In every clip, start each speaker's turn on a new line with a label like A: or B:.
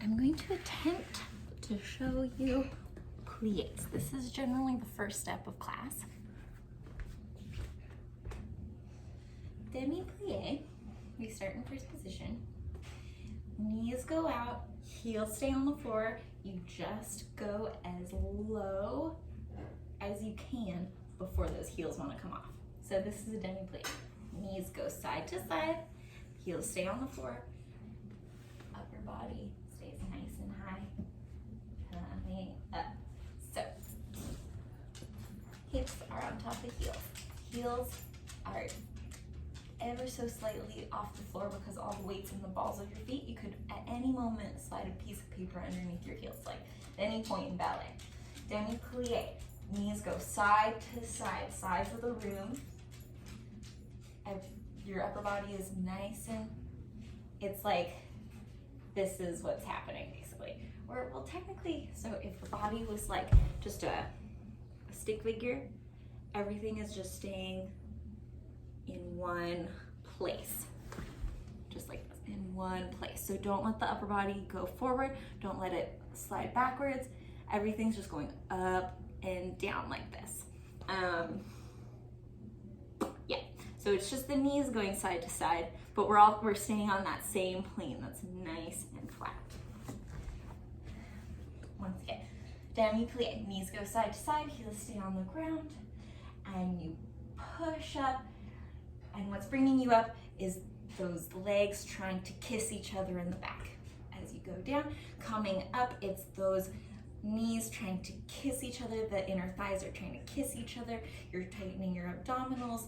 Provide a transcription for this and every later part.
A: I'm going to attempt to show you plies. This is generally the first step of class. Demi-plie, we start in first position. Knees go out, heels stay on the floor. You just go as low as you can before those heels want to come off. So this is a demi-plie. Knees go side to side, heels stay on the floor, upper body stays nice and high, coming up. So, hips are on top of heels. Heels are ever so slightly off the floor because all the weight's in the balls of your feet. You could at any moment slide a piece of paper underneath your heels, like at any point in ballet. Demi-plie, knees go side to side, sides of the room. Your upper body is nice and it's like this is what's happening basically. Or well, technically, so if the body was like just a stick figure, everything is just staying in one place, just like this, in one place. So don't let the upper body go forward, don't let it slide backwards. Everything's just going up and down like this. Yeah, so it's just the knees going side to side, but we're staying on that same plane that's nice and flat. Once again, demi-plie, knees go side to side, heels stay on the ground, and you push up. And what's bringing you up is those legs trying to kiss each other in the back. As you go down, coming up, it's those knees trying to kiss each other. The inner thighs are trying to kiss each other. You're tightening your abdominals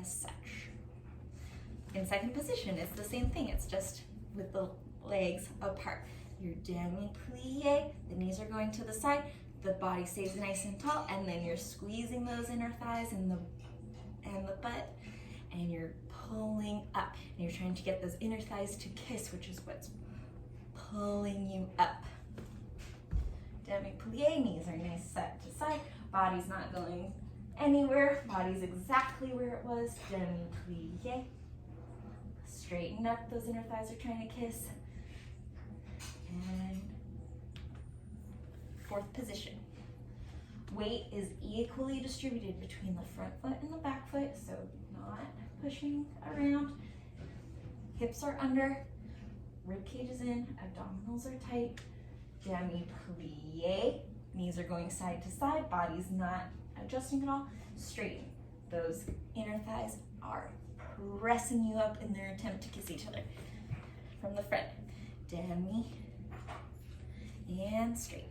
A: as such. In second position, it's the same thing. It's just with the legs apart. Your demi-plie, the knees are going to the side, the body stays nice and tall, and then you're squeezing those inner thighs and the butt, and you're pulling up, and you're trying to get those inner thighs to kiss, which is what's pulling you up. Demi-plie, knees are nice side to side, body's not going anywhere, body's exactly where it was. Demi-plie, straighten up, those inner thighs are trying to kiss, and fourth position. Weight is equally distributed between the front foot and the back foot, so not pushing around. Hips are under, rib cage is in, abdominals are tight. Demi-plie, knees are going side to side, body's not adjusting at all. Straighten. Those inner thighs are pressing you up in their attempt to kiss each other. From the front, demi, and straighten.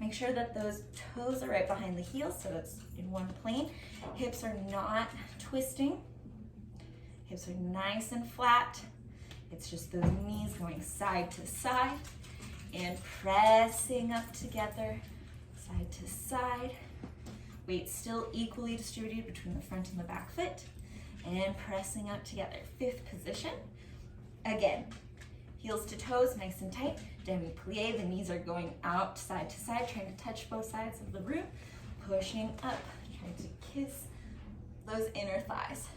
A: Make sure that those toes are right behind the heels so it's in one plane. Hips are not twisting. Hips are nice and flat. It's just those knees going side to side and pressing up together, side to side. Weight still equally distributed between the front and the back foot, and pressing up together. Fifth position. Again, heels to toes, nice and tight. Demi-plie, the knees are going out side to side, trying to touch both sides of the room. Pushing up, trying to kiss those inner thighs.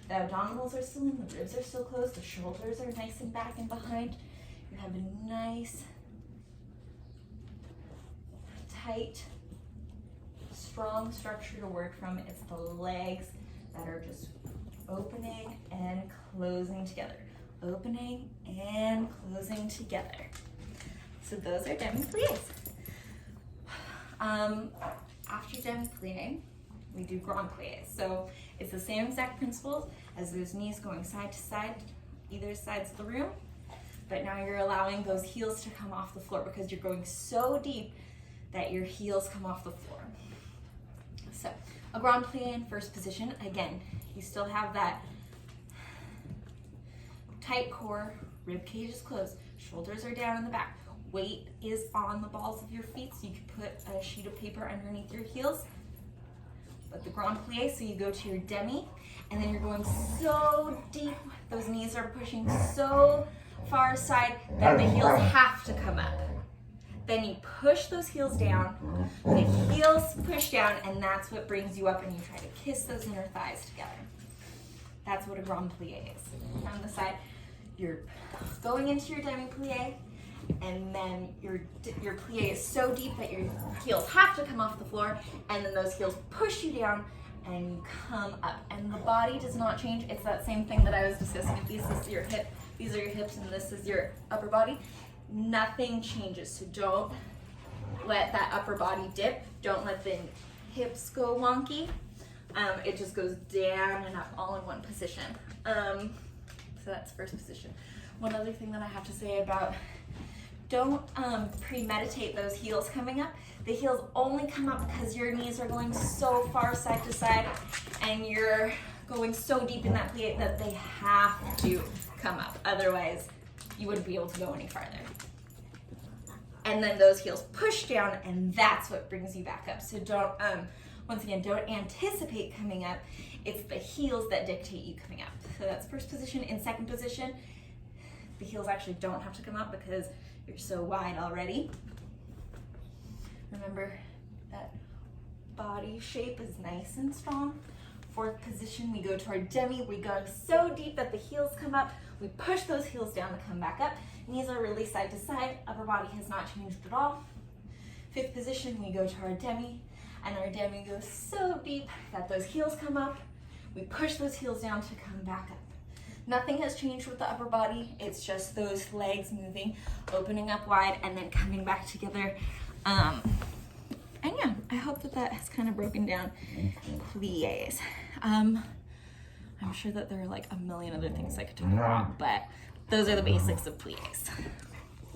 A: The abdominals are still in, the ribs are still closed, the shoulders are nice and back and behind. You have a nice, tight, strong structure to work from. It's the legs that are just opening and closing together. Opening and closing together. So those are demi-plies. After demi-plie, we do grand plies. So it's the same exact principles as those knees going side to side, either sides of the room, but now you're allowing those heels to come off the floor because you're going so deep that your heels come off the floor. So a grand plie in first position. Again, you still have that tight core, rib cage is closed, shoulders are down in the back. Weight is on the balls of your feet, so you can put a sheet of paper underneath your heels. But the grand plie, so you go to your demi, and then you're going so deep, those knees are pushing so far aside that the heels have to come up. Then you push those heels down, the heels push down, and that's what brings you up, and you try to kiss those inner thighs together. That's what a grand plie is. On the side, you're going into your demi-plie, and then your plie is so deep that your heels have to come off the floor, and then those heels push you down and you come up. And the body does not change. It's that same thing that I was discussing. If this is your hip, these are your hips, and this is your upper body. Nothing changes. So don't let that upper body dip. Don't let the hips go wonky. It just goes down and up all in one position. So that's first position. One other thing that I have to say about, don't premeditate those heels coming up. The heels only come up because your knees are going so far side to side and you're going so deep in that plie that they have to come up. Otherwise, you wouldn't be able to go any farther. And then those heels push down, and that's what brings you back up. So don't, once again, don't anticipate coming up. It's the heels that dictate you coming up. So that's first position. In second position, the heels actually don't have to come up because you're so wide already. Remember that body shape is nice and strong. Fourth position, we go to our demi. We go so deep that the heels come up. We push those heels down to come back up. Knees are really side to side. Upper body has not changed at all. Fifth position, we go to our demi, and our demi goes so deep that those heels come up. We push those heels down to come back up. Nothing has changed with the upper body. It's just those legs moving, opening up wide, and then coming back together. And yeah, I hope that that has kind of broken down plies. I'm sure that there are like a million other things I could talk about, but those are the basics of plies.